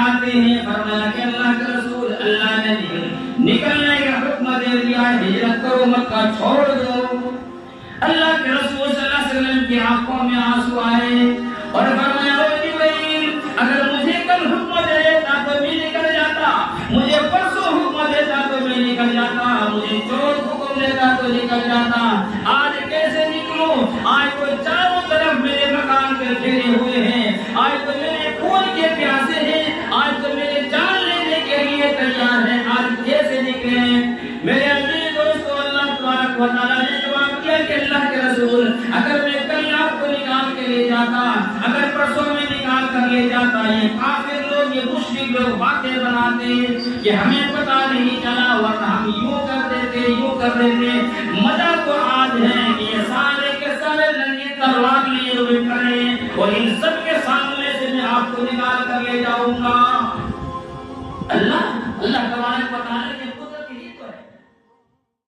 آتے ہیں فرمایا کہ اللہ کے رسول اللہ نے نکلنے کا حکم دے دیا، ہجرت کرو، مکہ چھوڑ دو۔ اللہ کے رسول صلی اللہ علیہ وسلم کی آنکھوں میں آنسو آئے اور فرمایا اے جبرائیل اگر مجھے کل حکم دے دیتا تو میں نکل جاتا، مجھے پرسوں حکم دیتا تو میں نکل جاتا، مجھے چوتھ حکم دیتا تو نکل جاتا، آج کیسے نکلوں؟ آج تو چاروں طرف میرے مکان پہ گھیرے ہوئے ہیں، آج تو میرے خون کے پیاسے ہیں، آج تو میرے جان لینے کے لیے تیار ہیں، آج کیسے نکلیں؟ میرے عزیز دوستو، اللہ تبارک و تعالیٰ نے جواب دیا کہ اللہ کے رسول اگر میں کل آپ کو نکال کے لے جاتا، اگر پرسوں میں نکال کر لے جاتا، یہ کافر لوگ، یہ مشرک لوگ باتیں بناتے کہ ہمیں پتہ نہیں چلا ورنہ ہم یوں کر دیتے، یوں کر دیتے۔ مزہ تو آج ہے کہ یہ سارے کے سارے ننگی تلوار لیے ہوئے کھڑے اور ان سب کے سامنے سے میں آپ کو نکال کر لے جاؤں گا۔ اللہ تبارک و تعالیٰ